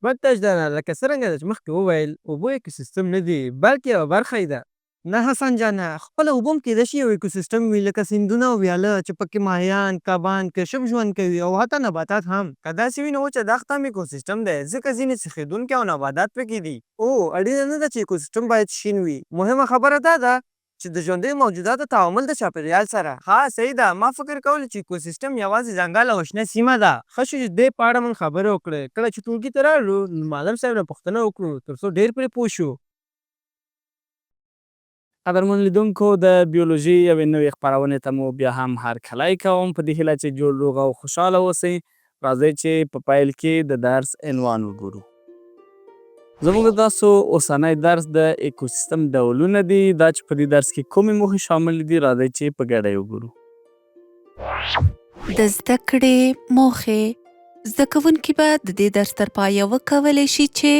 مته جانه لکه څرنګه چې مخکې وویل اوبه اېکوسیستم نه دي بلکې یوه برخه یې ده. نه حسن جانه خپله اوبه هم کیدای شي یو اېکوسیستم وي لکه سیندونه او ویاله چې پکې ماهیان، کبان، کشپ ژوند کوي او حتی نباتات هم. که داسې وي نو وچه دښته هم اېکوسیستم دی ځکه ځینې څښېدونکي او نباتات پکې دي. اړینه نه ده چې اېکوسیستم باید شین وي. مهمه خبره دا ده چې د ژوندیو موجوداتو تعامل د چاپېریال سره. ها صحیح ده. ما فکر کولو چې اېکوسیستم یوازې ځنګل او شنه سیمه ده. ښه شو چې دې په اړه موږ خبرې وکړې. کله چې ټولګي ته راغلو نو معلم صاحب نه پوښتنه وکړو تر څو ډېر پرې پوه شو. قدرمن لیدونکو د بیولوژي یوې نوې خپرونې ته مو بیا هم هرکلی کوم په دې هیله چې جوړ روغ او خوشحاله اوسئ. راځئ چې په پیل کې د درس عنوان وګورو. زموږ د تاسو اوسنی درس د اېکوسیستم ډولونه دي. دا چې په دې درس کې کومې موخې شامل دي راځئ چې په ګډه یې وګورو. د زده کړې موخې. زده کوونکي به د دې درس تر پایه وکولی شي چې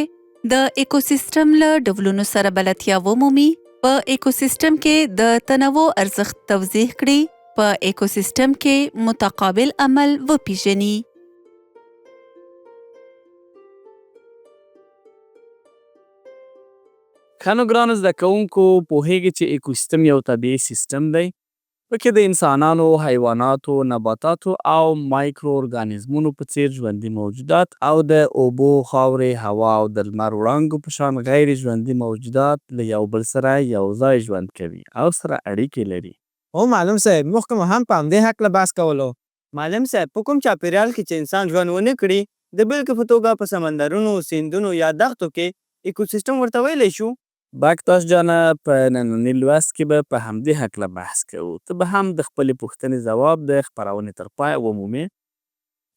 د اېکوسیستم له ډولونو سره بلدتیا ومومي، په اېکوسیستم کې د تنوع ارزښت توضېح کړي، په اېکوسیستم کې متقابل عمل وپېژني. ښه نو ګرانو زده کوونکو پوهیږئ چې اېکوسیستم یو طبیعي سیستم دی. پکې د انسانانو، حیواناتو، نباتاتو او مایکرو ارګانیزمونو په څیر ژوندي موجودات او د اوبو، خاورې، هوا او د لمر وړانګو په شان غیر ژوندي موجودات له یو بل سره یو ځای ژوند کوي او سره اړیکې لري. معلم صاحب مخکې مو هم په همدې هکله بحث کولو. معلم صاحب په کوم چاپېریال کې چې انسان ژوند ونه کړي د بېلګې په توګه په سمندرونو، سیندونو یا دښتو کې اېکوسیستم ورته ویلی شو. بکتاش جانه په ننني لوست کې به په همدې هکله بحث کوو. ته به هم د خپلې پوښتنې ځواب د خپرونې تر پایه ومومې.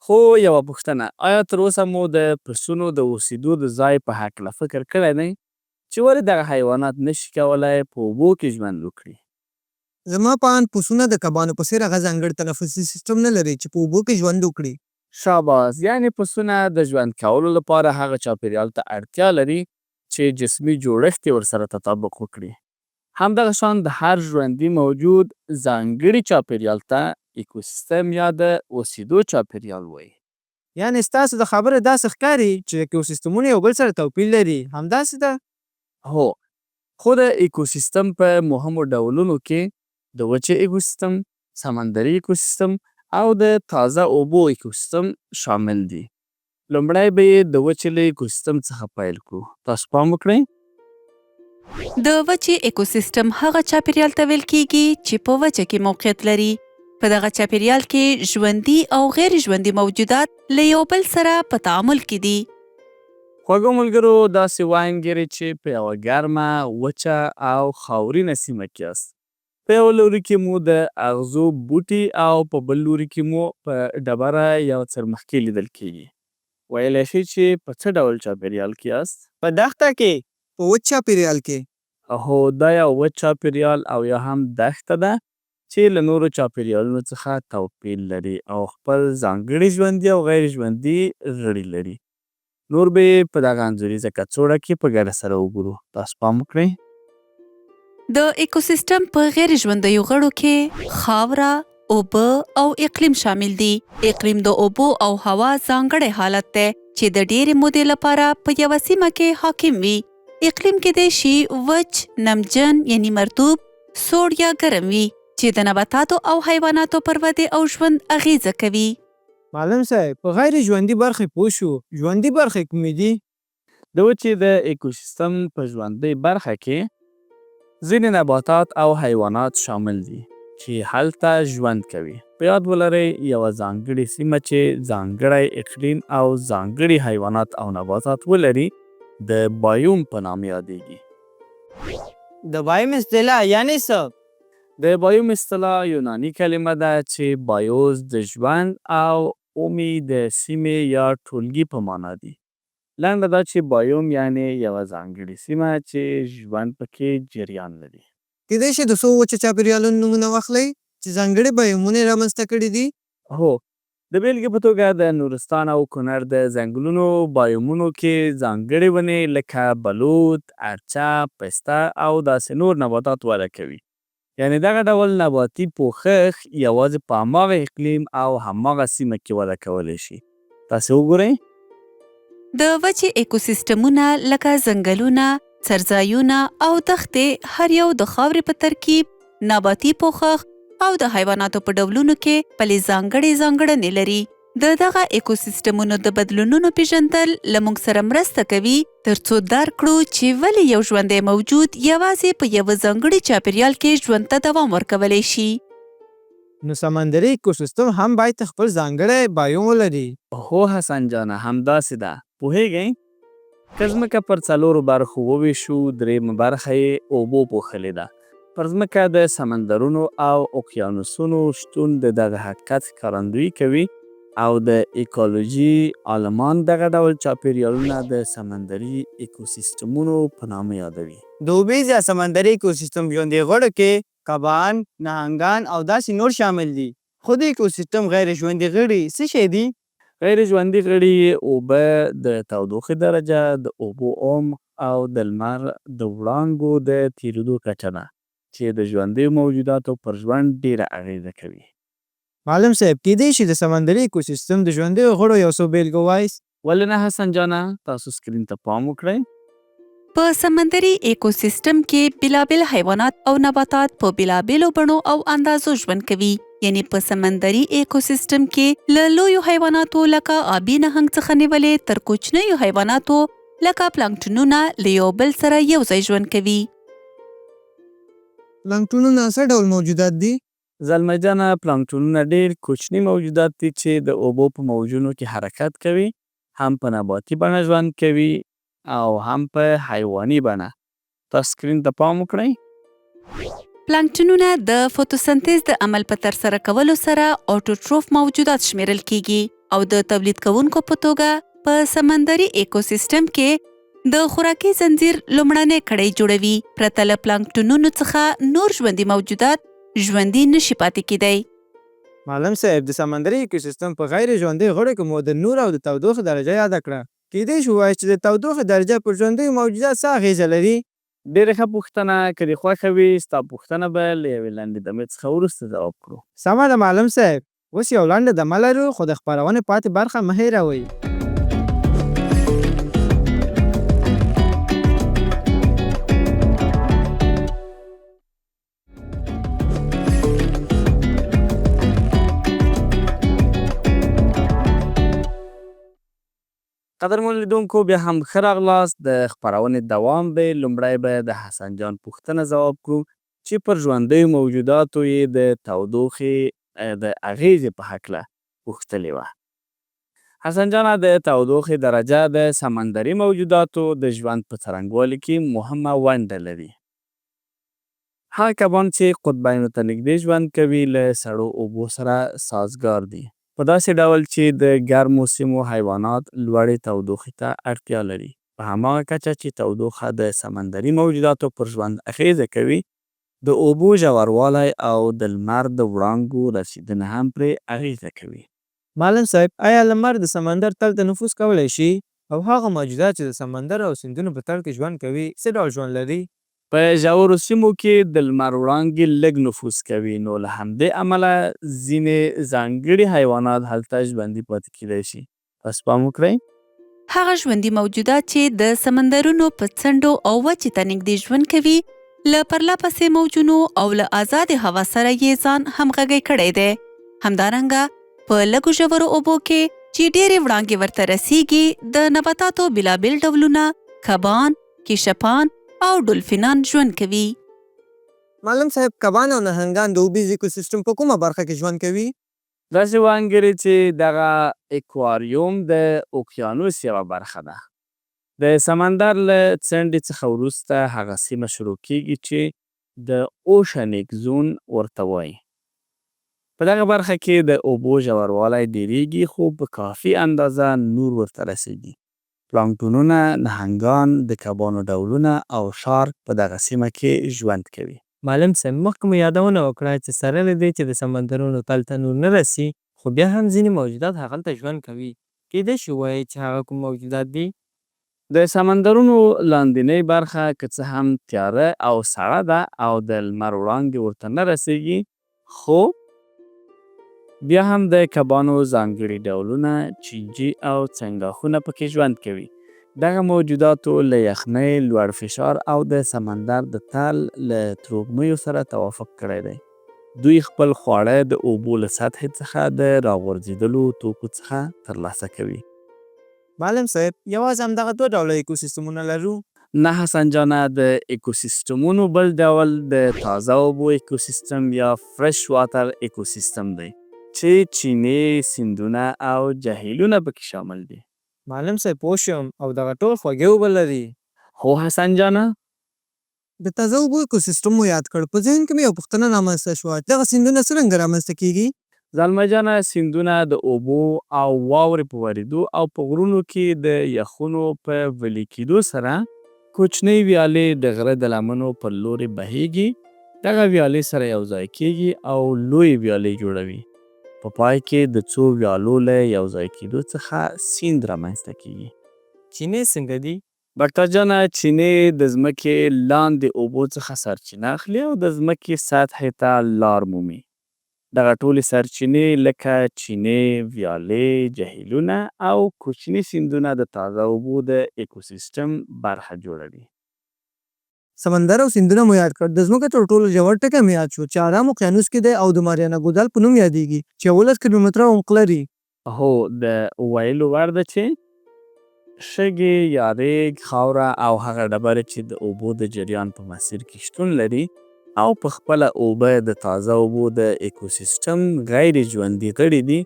خو یوه پوښتنه، آیا تر اوسه مو د پسونو د اوسېدو د ځای په هکله فکر کړی دی چې ولې دغه حیوانات نشي کولی په اوبو کې ژوند وکړي؟ زما په اند پسونه د کبانو په څېر هغه ځانګړی تنفسي سیستم نه لري چې په اوبو کې ژوند وکړي. شاباس، یعنې پسونه د ژوند کولو لپاره هغه چاپېریال ته اړتیا لري چې جسمي جوړښت یې ورسره تطابق وکړي. همدغه شان د هر ژوندي موجود ځانګړي چاپېریال ته اېکوسیستم یا د اوسېدو چاپېریال وایي. یعنې ستاسو د خبرې داسې ښکاري چې اېکوسیستمونه یو بل سره توپیر لري، همداسې ده؟ هو، خو د اېکوسیستم په مهمو ډولونو کې د وچې اېکوسیستم، سمندري اېکوسیستم او د تازه اوبو اېکوسیستم شامل دي. لومړی به یې د وچې له اېکوسیستم څخه پیل کړو. تاسو پام وکړئ. د وچې اېکوسیستم هغه چاپېریال ته ویل کېږي چې په وچه کې موقعیت لري. په دغه چاپېریال کې ژوندي او غیر ژوندي موجودات له یو بل سره په تعامل کې دي. خوږو ملګرو داسې وانګیرئ چې په یوه ګرمه، وچه او خاورینه سیمه کې یاست. په یو لوري کې مو د اغزو بوټي او په بل لوري کې مو په ډبره یا څرمښکۍ لیدل کېږي. ویلی شئ چې په څه ډول چاپېریال کې یاست؟ په دښته کې، په وچ چاپېریال کې. هو، دا یو وچ چاپېریال او یا هم دښته ده چې له نورو چاپېریالونو څخه توپیر لري او خپل ځانګړي ژوندي او غیر ژوندي غړي لري. نور به یې په دغه انځوریزه کڅوړه کې په ګډه سره وګورو. تاسو پام وکړئ. د اېکوسیستم په غیر ژوندیو غړو کې خاوره، اوبه او اقلیم شامل دي. اقلیم د اوبو او هوا ځانګړی حالت دی چې د ډېرې مودې لپاره په یوه سیمه کې حاکم وي. اقلیم کېدای شي وچ، نمجن یعنی مرطوب، سوړ یا ګرم وي چې د نباتاتو او حیواناتو پر ودې او ژوند اغیزه کوي. معلم صاحب په غیر ژوندي برخې پوه شو، ژوندي برخې کومې دي؟ د وچې د اېکوسیستم په ژوندۍ برخه کې ځینې نباتات او حیوانات شامل دي چې هلته ژوند کوي. په یاد ولرئ یوه ځانګړې سیمه چې ځانګړی اقلیم او ځانګړي حیوانات او نباتات ولري د بایوم په نام یادیږي. د بایوم اصطلاح یعنې څه؟ د بایوم اصطلاح یوناني کلمه ده چې بایوز د ژوند او اومي د سیمې یا ټولګي په معنا دي. لنډه دا چې بایوم یعنې یوه ځانګړې سیمه چې ژوند پکې جریان لري. کېدای شي د څو وچه چاپېریالونو نومونه واخلئ چې ځانګړي بایومونه یې رامنځته کړي دي؟ هو، د بېلګې په توګه د نورستان او کونړ د ځنګلونو بایومونو کې ځانګړې ونې لکه بلوط، ارچه، پسته او داسې نور نباتات وده کوي. یعنې دغه ډول نباتي پوښښ یوازې په هماغه اقلیم او هماغه سیمه کې وده کولی شي. تاسې وګورئ. د وچې اېکوسیسټمونه لکه ځنګلونه، څرځایونه او دښتې هر یو د خاورې په ترکیب، نباتي پوښښ او د حیواناتو په ډولونو کې خپلې ځانګړې لري. د دغه اېکوسیسټمونو د بدلونونو پیژندل له موږ سره مرسته کوي ترڅو درک کړو چې ولې یو ژوندی موجود یوازې په یوه ځانګړي چاپیریال کې ژوند ته دوام ورکولی شي. نو سمندري اېکوسیستم هم باید خپل ځانګړی بایوم ولري. هو حسن جانه، همداسې ده. پوهېږئ که ځمکه پر 4 برخو وویشو، 3 برخه یې اوبو پوښلې ده. پر ځمکه د سمندرونو او اقیانوسونو شتون د دغه حقیقت ښکارندویي کوي او د ایکولوژي عالمان دغه ډول چاپیریالونه د سمندري اېکوسیسټمونو په نامه یادوي. د اوبیز یا سمندري اېکوسیستم ژوندي غړو کې کبان، نهنګان او داسې نور شامل دي. خو د اېکوسیستم غیر ژوندي غړي څه شی دي؟ غیر ژوندي غړي اوبه، د تودوخې درجه، د اوبو عمق او د لمر د وړانګو د تیریدو کچه ده چې د ژوندیو موجوداتو پر ژوند ډیره اغیزه کوي. معلم صاحب، کیدای شي د سمندري اېکوسیستم د ژوندیو غړو یو څو بیلګې ووایاست؟ ولې نه حسن جانه، تاسو سکرین ته پام وکړئ. په سمندري اېکوسیسټم کې بیلابیل حیوانات او نباتات په بیلابیلو بڼو او اندازو ژوند کوي. یعنی په سمندري اېکوسیسټم کې له لویو حیواناتو لکه آبي نهنګ څخه نیولې تر کوچنیو حیواناتو لکه پلانکټونونه له یو بل سره یو ځای ژوند کوي. پلانکټونونه څه ډول موجودات دي؟ زلمه جانه، پلانکټونونه ډیر کوچني موجودات دي چې د اوبو په موجونو کې حرکت کوي، هم په نباتي بڼه ژوند کوي او هم په حیواني بڼه. تاسو سکرین ته پام وکړئ. پلانکټونونه د فوتوسنتیز د عمل په ترسره کولو سره اوټوټروف موجودات شمیرل کیږي او د تولید کوونکو په توګه په سمندري اېکوسیسټم کې د خوراکي زنجیر لومړنۍ کړۍ جوړوي. پرته له پلانکټونونو څخه نور ژوندي موجودات ژوندي نشي پاتې کیدی. معلم صاحب، د سمندري اېکوسیستم په غیر ژوندي غړو کې مو د نور او د تودوخې درجه یاده کړه. کیدای شي ووایاست چې د تودوخې درجه پر ژوندیو موجودات څه اغیزه لري؟ ډیره ښه پوښتنه. که دې خوښه وي ستا پوښتنه به له یوې لنډې دمې څخه وروسته ځواب کړو. سمه ده معلم صاحب، اوس یو لنډه دمه لرو خو د خپرونې پاتې برخه مه هېروئ. قدرمن لیدونکو، بیا هم ښه راغلاست. د خپرونې دوام دی. لومړی به د حسن جان پوښتنه ځواب کړو چې پر ژوندیو موجوداتو یې د تودوخې د اغیزې په هکله پوښتلې وه. حسن جانه، د تودوخې درجه د سمندري موجوداتو د ژوند په څرنګوالي کې مهمه ونډه لري. هغه کبان چې قطبینو ته نږدې ژوند کوي له سړو اوبو سره سازګار دي، په داسې ډول چې د ګرمو سیمو حیوانات لوړې تودوخې ته اړتیا لري. په هماغه کچه چې تودوخه د سمندري موجوداتو پر ژوند اغیزه کوي، د اوبو ژوروالی او د لمر د وړانګو رسیدنه هم پرې اغیزه کوي. معلم صاحب، آیا لمر د سمندر تل ته نفوذ کولی شي؟ او هغه موجودات چې د سمندر او سیندونو په تل کې ژوند کوي څه ډول ژوند لري؟ په ژورو سیمو کې د لمر وړانګې لږ نفوذ کوي، نو له همدې امله ځینې ځانګړي حیوانات هلته ژوندي پاتې کیدای شي. پس پام وکړئ. هغه ژوندي موجودات چې د سمندرونو په څنډو او وچې ته نږدې ژوند کوي، له پرلهپسې موجونو او له آزادې هوا سره یې ځان همغږی کړی دی. همدارنګه په لږو ژورو اوبو کې چې ډېرې وړانګې ورته رسیږي، د نباتاتو بیلابیل ډولونه، کبان، کیشپان او ډولفینان ژوند کوي. معلم صاحب، کبان او نهنګان د اوبیز اېکوسیستم په کومه برخه کې ژوند کوي؟ داسې وانګري چې دغه اکواریوم د اوقیانوس یوه برخه ده. د سمندر له څنډې څخه وروسته هغه سیمه شروع کیږي چې د اوشنیک زون ورته وایي. په دغه برخه کې د اوبو ژوروالی ډیریږي، خو په کافي اندازه نور ورته رسیږي. پلانکټونونه، نهنګان، د کبانو ډولونه او شارک په دغه سیمه کې ژوند کوي. معلم صاحب، مخکې مو یادونه وکړه چې سره له دې چې د سمندرونو تل ته نور نه رسي، خو بیا هم ځینې موجودات هغلته ژوند کوي. کیدای شي ووایئ چې هغه کوم موجودات دي؟ د سمندرونو لاندنۍ برخه که څه هم تیاره او سړه ده او د لمر وړانګې ورته نه رسیږي، خو بیا هم د کبانو ځانګړي ډولونه، چینجي او څنګاښونه پکې ژوند کوي. دغه موجوداتو له یخنۍ، لوړ فشار او د سمندر د تل له تروږمیو سره توافق کړی دی. دوی خپل خواړه د اوبو له سطحې څخه د راغورځېدلو توکو څخه ترلاسه کوي. معلم صاحب یوازې همدغه دوه ډوله اېکوسیستمونه لرو؟ نه حسن جانه، د اېکوسیسټمونو بل ډول د تازه اوبو اېکوسیستم یا فرش واتر اېکوسیستم دی چې چینې، سیندونه او جهیلونه پکې شامل دي. معلم صاحب پوه شوم، او دغه ټول خوږې اوبه لري؟ هو حسن جانه. د تازه اوبو اېکوسیستم مو یاد کړ، په ذهن کې مې یو پوښتنه رامنځته شوه، دغه سیندونه څرنګه رامنځته کیږي؟ زلمه جانه، سیندونه د اوبو او واورې په ورېدو او په غرونو کې د یخونو په ویلې کېدو سره کوچنۍ ویالې د غره د لمنو پر لوري بهیږي. دغه ویالې سره یو ځای کېږي او لوی ویالې جوړوي. په پای کې د څو ویالو له یو ځای کېدو څخه سیند رامنځته کېږي. چینې څنګه دي؟ ډاکټر جانه، چینې د ځمکې لاندې اوبو څخه سرچینه اخلي او د ځمکې سطحې ته لار مومي. دغه ټولې سرچینې لکه چینې، ویالې، جهیلونه او کوچني سیندونه د تازه اوبو د اېکوسیسټم برخه جوړوي. سمندر او سیندونه مو یاد کړ، د ځمکې تر ټولو ژور ټکی مې یاد شو چې ارام اقیانوس کې دی او د ماریانا ګودال په نوم یادیږي چې 11 کیلومتره عمق لري. هو، د ویلو وړ ده چې شګې یا ریګ، خاوره او هغه ډبرې چې د اوبو د جریان په مسیر کې شتون لري او په خپله اوبه د تازه اوبو د اېکوسیسټم غیر ژوندي غړي دي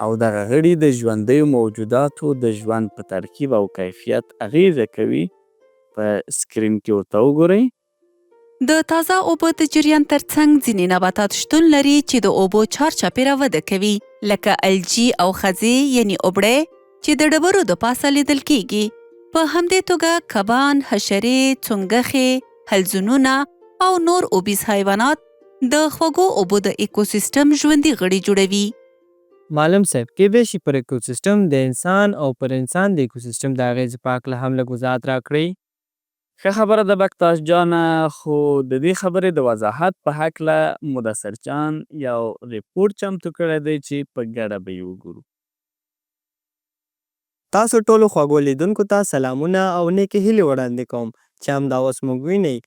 او دغه غړي د ژوندیو موجوداتو د ژوند په ترکیب او کیفیت اغیزه کوي. په سکرین کې ورته وګورئ. د تازه اوبو د جریان ترڅنګ ځینې نباتات شتون لري چې د اوبو چارچاپېره وده کوي، لکه الجی او خزې یعنی اوبړې چې د ډبرو د پاسه لیدل کیږي. په همدې توګه کبان، حشرې، څونګښې، حلزونونه او نور اوبیز حیوانات د خوږو اوبو د اېکوسیسټم ژوندي غړي جوړوي. معلم صاحب کېدای شي پر اېکوسیسټم د انسان او پر انسان د اېکوسیسټم د اغیزې په هکله هم لږ وضاحت راکړئ؟ ښه خبره ده بکتاش جانه، خو د دې خبرې د وضاحت په هکله مدثر جان یو ریپورټ چمتو کړی دی چې په ګډه به یې وګورو. تاسو ټولو خوږو لیدونکو ته سلامونه او نیکې هیلې وړاندې کوم چې همدا اوس موږ وینئ.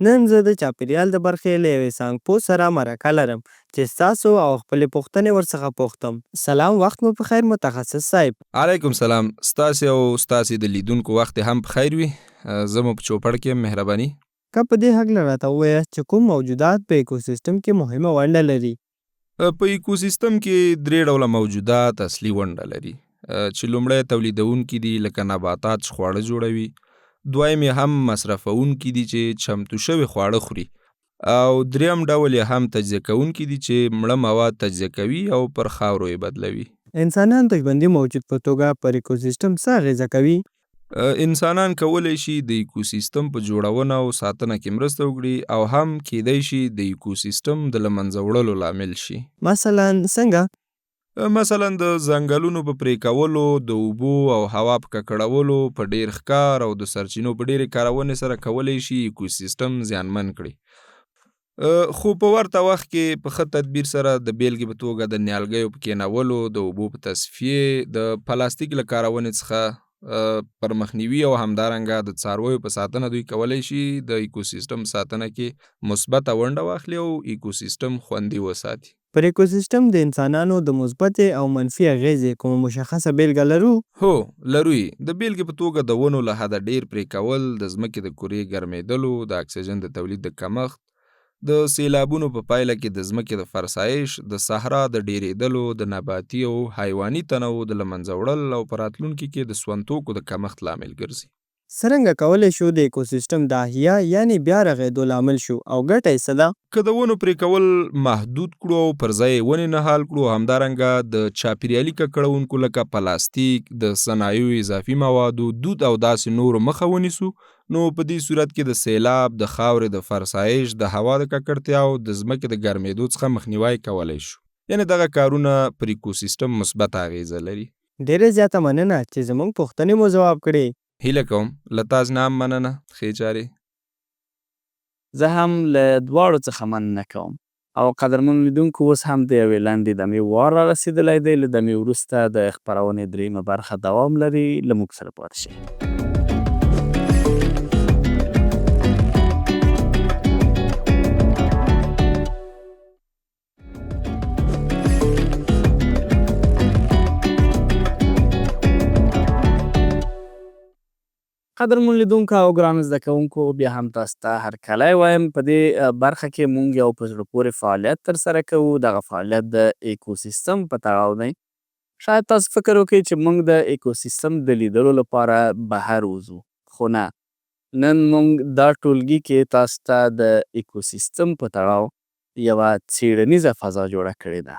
نن زه د چاپېریال د برخې له یوې څانګپوه سره مرکه لرم چې ستاسو او خپلې پوښتنې ورڅخه پوښتم. سلام، وخت مو په خیر متخصص صاحب. علیکم سلام، ستاسې او ستاسې د لیدونکو وخت هم په خیر وي. زه مو په چوپړ کې یم، مهرباني. که په دې هکله راته ووایاست چې کوم موجودات په اېکوسیسټم کې مهمه ونډه لري؟ په اېکوسیسټم کې 3 ډوله موجودات اصلي ونډه لري چې لومړی تولیدونکي دي لکه نباتات چې خواړه جوړوي، دویم یې هم مصرفونکي دي چې چمتو شوي خواړه خوري، او دریم ډول یې هم تجزیه کوونکي دي چې مړه مواد تجزیه کوي او پر خاورو یې بدلوي. انسانان د ژوندي موجود په توګه پر اېکوسیسټم څه اغیزه کوي؟ انسانان کولی شي د اېکوسیسټم په جوړونه او ساتنه کې مرسته وکړي او هم کیدای شي د اېکوسیسټم د له منځه وړلو لامل شي. مثلا څنګه؟ مثلا د ځنګلونو په پرې کولو، د اوبو او هوا په ککړولو، په ډیر ښکار او د سرچینو په ډیرې کارونې سره کولی شي اېکوسیسټم زیانمن کړي. خو په ورته وخت کې په ښه تدبیر سره د بیلګې په توګه د نیالګیو په کینولو، د اوبو په تصفیې، د پلاستیک له کارونې څخه پر مخنیوي او همدارنګه د څارویو په ساتنه دوی کولی شي د اېکوسیسټم ساتنه کې مثبته ونډه واخلي او اېکوسیسټم خوندي وساتي. پر اېکوسیسټم د انسانانو د مثبتې او منفي اغیزې کومه مشخصه بیلګه لرو؟ هو لرو یې. د بیلګې په توګه د ونو له حده ډیر پرې کول د ځمکې د کرې ګرمېدلو، د اکسیجن د تولید د کمښت، د سیلابونو په پایله کې د ځمکې د فرسایش، د صحرا د ډیرېدلو، د نباتي او حیواني تنوع د له منځه وړل او په راتلونکي کې د سون توکو د کمښت لامل ګرځي. څرنګه کولی شو د اېکوسیسټم د احیا یعنی بیا رغېدو لامل شو او ګټه یې څه ده؟ که د ونو پرې کول محدود کړو او پر ځای یې ونې نهال کړو، همدارنګه د چاپیریالي ککړونکو لکه پلاستیک، د صنایعو اضافي موادو، دود او داسې نورو مخه ونیسو، نو په دې صورت کې د سیلاب، د خاورې د فرسایش، د هوا د ککړتیا او د ځمکې د ګرمېدو څخه مخنیوی کولی شو. یعنې دغه کارونه پر اېکوسیسټم مثبته اغیزه لري. ډېره زیاته مننه چې زموږ پوښتنې مو ځواب کړې. هیله کوم له تاسو نه هم مننه. ښې چارې. زه هم له دواړو څخه مننه کوم. او قدرمنو لیدونکو اوس هم د یوې لنډې دمې وار را رسېدلی دی. له دمې وروسته د خپرونې درېیمه برخه دوام لري. له موږ سره پاتې شئ. قدرمنو لیدونکو او ګرانو زده کوونکو، بیا هم تاسو ته هرکلی وایم. په دې برخه کې مونږ یو په زړه پورې فعالیت ترسره کوو. دغه فعالیت د اېکوسیستم په تړاو دی. شاید تاسو فکر وکړئ چې مونږ د اېکوسیستم د لیدلو لپاره بهر وځو، خو نه. نن مونږ دا ټولګي کې تاسو ته د اېکوسیستم په تړاو یوه څېړنیزه فضا جوړه کړې ده.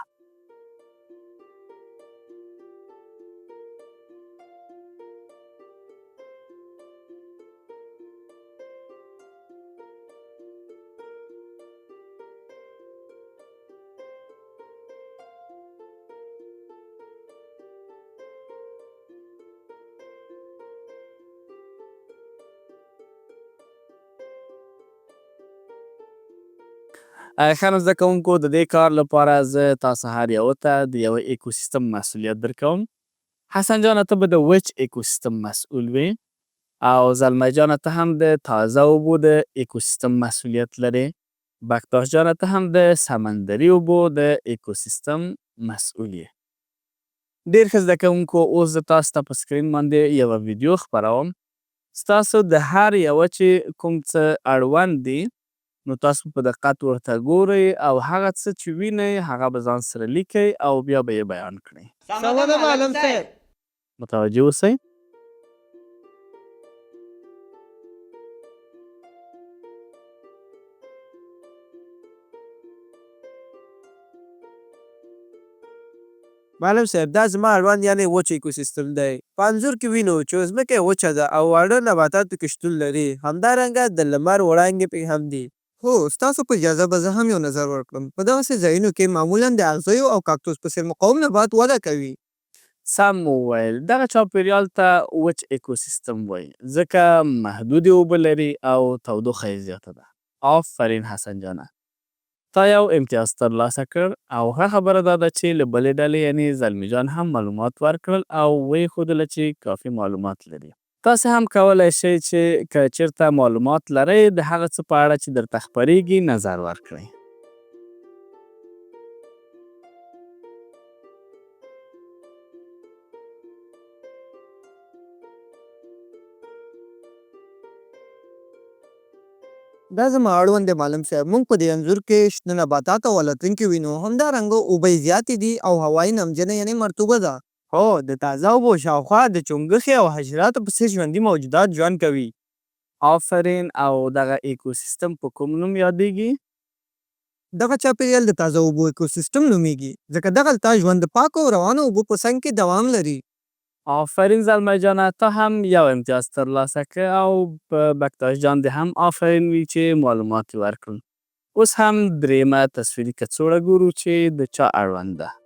ښه نو زده کوونکو، د دې کار لپاره زه تاسو هر یوه ته د یوه اېکوسیستم مسؤلیت درکوم. حسن جانه ته به د وچ اېکوسیستم مسؤل وې، او زلمی جانه ته هم د تازه اوبو د اېکوسیستم مسؤلیت لرې. بکتاش جانه ته هم د سمندري اوبو د اېکوسیستم مسؤل یې. ډېر ښه زده کوونکو، اوس زه تاسو ته په سکرین باندې یوه ویډیو خپروم. ستاسو د هر یوه چې کوم څه اړوند دي، نو تاسو په دقت ورته ګورئ او هغه څه چې وینئ هغه به ځان سره لیکئ او بیا به یې بیان کړئ. سمه ده معلم صاحب. متوجه اوسئ. معلم صاحب، دا زما اړوند یعنې وچ اېکوسیستم دی. په انځور کې وینو چې ځمکه یې وچه ده او واړه نباتاتو کې شتون لري. همدارنګه د لمر وړانګې پکې هم دي. هو، ستاسو په اجازه به زه هم یو نظر ورکړم. په دغسې ځایونو کې معمولا د اغزیو او کاکتوس په څېر مقاوم نبات وده کوي. سم وویل. دغه چاپېریال ته وچ اېکوسیستم وایي، ځکه محدودې اوبه لري او تودوخه یې زیاته ده. آفرین حسن جانه، تا یو امتیاز ترلاسه کړ. او ښه خبره دا ده چې له بلې ډلې یعنې زلمي جان هم معلومات ورکړل او ویې ښودله چې کافي معلومات لري. تاسې هم کولی شئ چې که چېرته معلومات لرئ د هغه څه په اړه چې درته خپرېږي نظر ورکړئ. دا زما اړوند دی معلم صاحب. موږ په دې انځور کې شنه نباتات او الوتونکي وینو. همدارنګه اوبه یې زیاتې دي او هوایي نمجنه یعنې مرطوبه ده. هو، د تازه اوبو شاوخوا د چونګښې او حشراتو په څېر ژوندي موجودات ژوند کوي. آفرین. او دغه اېکوسیستم په کوم نوم یادېږي؟ دغه چاپېریال د تازه اوبو اېکوسیستم نومیږي، ځکه دغلته ژوند د پاکو او روانو اوبو په څنګ کې دوام لري. آفرین زلمی جانه، ته هم یو امتیاز ترلاسه کړ او په بکتاش جان دې هم آفرین وي چې معلومات یې ورکړل. اوس هم درېیمه تصویري کڅوړه ګورو چې د چا اړوند ده.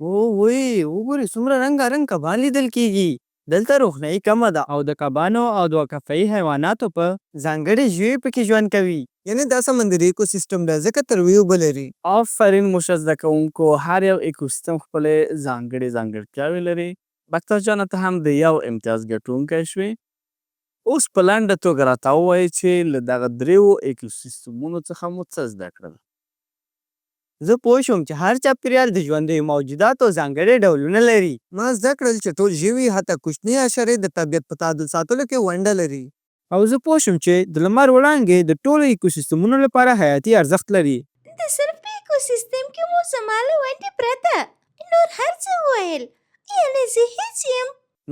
وګورئ څومره رنګارنګ کبان لیدل کېږي. دلته روښنایي کمه ده او د کبانو او دوه کفایي حیواناتو په ځانګړې ژویې پکې ژوند کوي. یعنې دا سمندري اېکوسیستم ده، ځکه تنوع اوبه لري. آفرین موږ زده کوونکو، هر یو اېکوسیستم خپلې ځانګړتیاوې لري. بکتاش جانه ته هم د یو امتیاز ګټونکی شوې. اوس په لنډه توګه راته ووایئ چې له دغه دریو اېکوسیستمونو څخه مو څه زده کړل؟ زه پوه شوم چې هر چاپېریال د ژوندیو موجوداتو ځانګړي ډولونه لري. ما زده کړل چې ټول ژوي حتی کوچني حشرې د طبیعت په تعادل ساتلو کې ونډه لري. او زه پوه شوم چې د لمر وړانګې د ټولو اېکوسیستمونو لپاره حیاتي ارزښت لري. د صرف په اېکوسیستم کې مو زما له ونډې پرته نور هر څه وویل، یعنې زه هېڅ یم.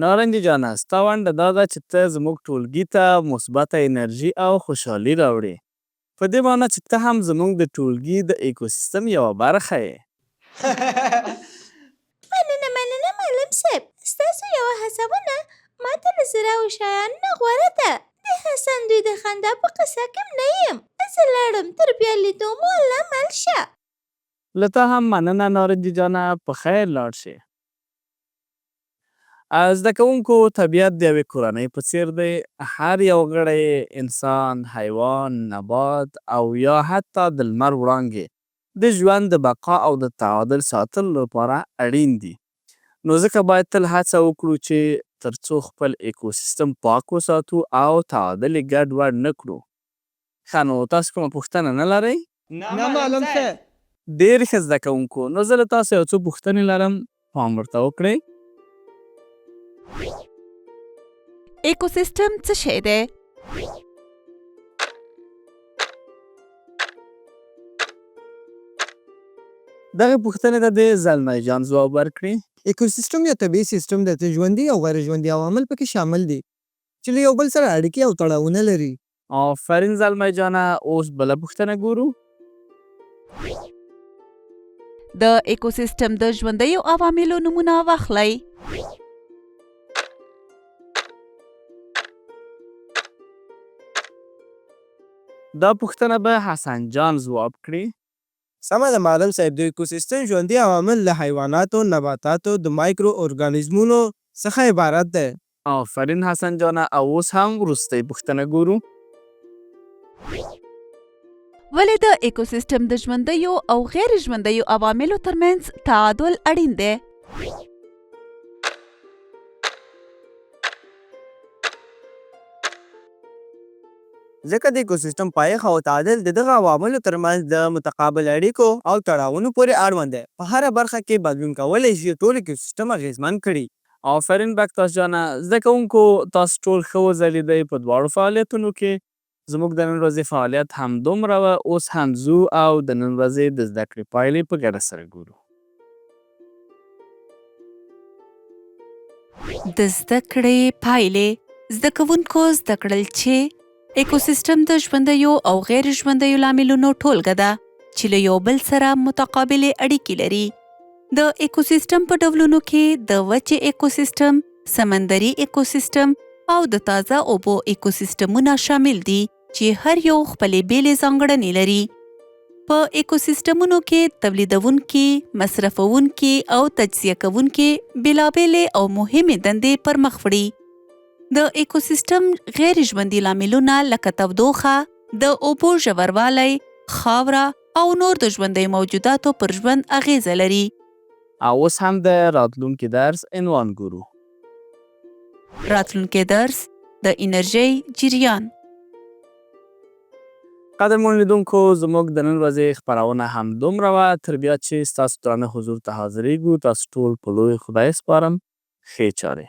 نارنجي جانه، ستا ونډه دا ده چې ته زموږ ټولګي ته مثبته انرژي او خوشحالي راوړې. په دې معنی چې ته هم زموږ د ټولګي د اېکوسیستم یوه برخه یې. مننه معلم صاحب، ستاسو یوه هڅونه ما ته له زراو شیانو نه غوره ده. د حسن دوی د خندا په قصه کې نه یم. زه لاړم، تر بیا لیدو مو الله مل شه. له تا هم مننه نارنجي جانه، په خیر لاړ شې. زده کوونکو طبیعت د یوې کورنۍ په څیر دی. هر یو غړی انسان، حیوان، نبات او یا حتی د لمر وړانګې د ژوند د بقا او د تعادل ساتلو لپاره اړین دي. نو ځکه باید تل هڅه وکړو چې تر څو خپل اېکوسیستم پاک وساتو او تعادل یې ګډوډ نه کړو. ښه نو تاسو کومه پوښتنه نه لرئ؟ نه معلوم صاحب. ډېر ښه زده کوونکو، نو زه له تاسو یو څو پوښتنې لرم، پام ورته وکړئ. اېکوسیسټم څه شی دی؟ دغه پوښتنې ته د زلمی جان ځواب ورکړي. اېکوسیسټم یو طبیعي سیستم دی چې ژوندي او غیر ژوندي عوامل پکې شامل دي چې له یو بل سره اړیکې او تړاوونه لري. آفرین زلمی جانه. اوس بله پوښتنه ګورو. د اېکوسیسټم د ژوندیو عواملو نومونه واخلئ. دا پوښتنه به حسن جان ځواب کړي. سمه ده معلم صاحب. د اېکوسیسټم ژوندي عوامل له حیواناتو، نباتاتو، د مایکرو ارګانیزمونو څخه عبارت دی. آفرین حسن جانه. او اوس هم وروستۍ پوښتنه ګورو. ولې د اېکوسیسټم د ژوندیو او غیر ژوندیو عواملو ترمنځ تعادل اړین دی؟ ځکه د اېکوسیسټم پایښت او تعادل د دغه عواملو ترمنځ د متقابل اړیکو او تړاوونو پورې اړوند دی. په هره برخه کې بدلون کولی شي ټول اېکوسیسټم اغېزمن کړي. آفرین بکتاس جانه. زده کوونکو تاسو ټول ښه وځلیدئ په دواړو فعالیتونو کې. زموږ د نن ورځې فعالیت همدومره وه. اوس هم ځو او د نن ورځې د زده کړې پایلې په ګډه سره ګورو. د زده کړې پایلې. زده کوونکو زده کړل چې اېکوسیسټم د ژوندیو او غیر ژوندیو لاملونو ټولګه ده چې له یو بل سره متقابلې اړیکې لري. د اېکوسیسټم په ډولونو کې د وچې اېکوسیسټم، سمندري اېکوسیسټم او د تازه اوبو اېکوسیسټمونه شامل دي چې هر یو خپلې بیلې ځانګړنې لري. په اېکوسیسټمونو کې تولیدونکي، مصرفونکي او تجزیه کوونکي بېلابېلې او مهمې دندې پر مخ وړي. د اېکوسیسټم غیر ژوندي لاملونه لکه تودوخه، د اوبو ژوروالی، خاوره او نور د ژوندیو موجوداتو پر ژوند اغیزه لري. او اوس هم د راتلونکي درس عنوان ګورو. راتلونکي درس د انرژۍ جریان. قدرمنو لیدونکو، زموږ د نن ورځې خپرونه همدومره وه. تر بیا چې ستاسو درانه حضور ته حاضرېږو، تاسو ټول په لوی خدای سپارم. ښې چارې.